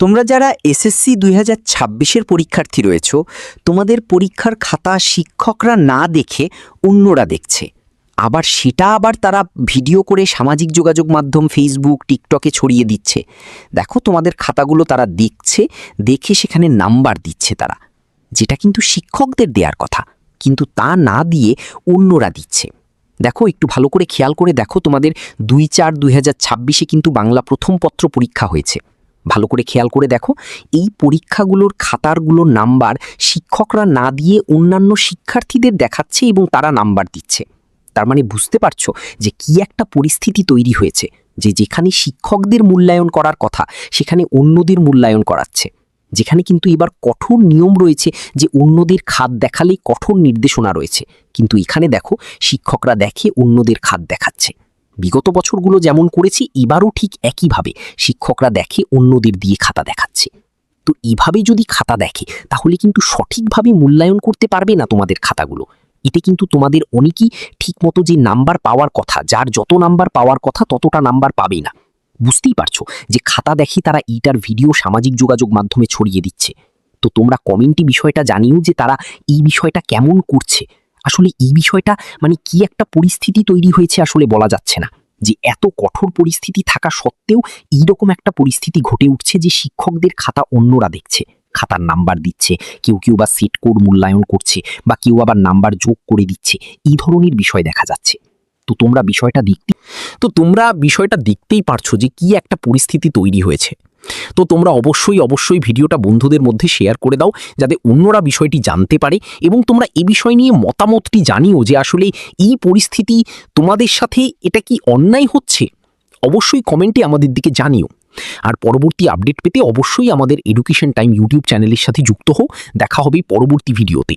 তোমরা যারা এসএসসি 2026-এর পরীক্ষার্থী রয়েছো, তোমাদের পরীক্ষার খাতা শিক্ষকরা না দেখে অন্যরা দেখছে। আবার তারা ভিডিও করে সামাজিক যোগাযোগ মাধ্যম ফেসবুক, টিকটকে ছড়িয়ে দিচ্ছে। দেখো, তোমাদের খাতাগুলো তারা দেখছে, দেখে সেখানে নাম্বার দিচ্ছে তারা, যেটা কিন্তু শিক্ষকদের দেওয়ার কথা, কিন্তু তা না দিয়ে অন্যরা দিচ্ছে। দেখো, একটু ভালো করে খেয়াল করে দেখো, তোমাদের 2/4/2026-এ কিন্তু বাংলা প্রথম পত্র পরীক্ষা হয়েছে। ভালো করে খেয়াল করে দেখো, এই পরীক্ষাগুলোর খাতারগুলোর নাম্বার শিক্ষকরা না দিয়ে অন্যান্য শিক্ষার্থীদের দেখাচ্ছে এবং তারা নাম্বার দিচ্ছে। তার মানে বুঝতে পারছো যে কি একটা পরিস্থিতি তৈরি হয়েছে, যে যেখানে শিক্ষকদের মূল্যায়ন করার কথা সেখানে অন্যদের মূল্যায়ন করাচ্ছে। যেখানে কিন্তু এবার কঠোর নিয়ম রয়েছে যে অন্যদের খাত দেখালেই কঠোর নির্দেশনা রয়েছে, কিন্তু এখানে দেখো শিক্ষকরা দেখে অন্যদের খাত দেখাচ্ছে। বিগত বছরগুলো যেমন করেছি, এবারও ঠিক একইভাবে শিক্ষকরা দেখে অন্যদের দিয়ে খাতা দেখাচ্ছে। তো এভাবে যদি খাতা দেখে তাহলে কিন্তু সঠিকভাবে মূল্যায়ন করতে পারবে না তোমাদের খাতাগুলো। এতে কিন্তু তোমাদের অনেকেই ঠিকমতো যে নাম্বার পাওয়ার কথা, যার যত নাম্বার পাওয়ার কথা ততটা নাম্বার পাবে না। বুঝতেই পারছো যে খাতা দেখে তারা এইটার ভিডিও সামাজিক যোগাযোগ মাধ্যমে ছড়িয়ে দিচ্ছে। তো তোমরা কমেন্টে বিষয়টা জানিও যে তারা এই বিষয়টা কেমন করছে। আসলে এই বিষয়টা মানে কি একটা পরিস্থিতি তৈরি হয়েছে আসলে বলা যাচ্ছে না, যে এত কঠোর পরিস্থিতি থাকা সত্ত্বেও এইরকম একটা পরিস্থিতি ঘটে উঠছে যে শিক্ষকদের খাতা অন্যরা দেখছে, খাতার নাম্বার দিচ্ছে, কেউ বা সেট কোড মূল্যায়ন করছে, বা কেউ আবার নাম্বার যোগ করে দিচ্ছে। এই ধরনের বিষয় দেখা যাচ্ছে। তো তোমরা বিষয়টা দেখতেই পারছো যে কি একটা পরিস্থিতি তৈরি হয়েছে। তো তোমরা অবশ্যই ভিডিওটা বন্ধুদের মধ্যে শেয়ার করে দাও, যাতে অন্যরা বিষয়টি জানতে পারে, এবং তোমরা এই বিষয় নিয়ে মতামতটি জানিও যে আসলে এই পরিস্থিতি তোমাদের সাথে এটা কি অন্যায় হচ্ছে। অবশ্যই কমেন্টে আমাদের দিকে জানিও। আর পরবর্তী আপডেট পেতে অবশ্যই আমাদের এডুকেশন টাইম ইউটিউব চ্যানেলের সাথে যুক্ত হও। দেখা হবে পরবর্তী ভিডিওতে।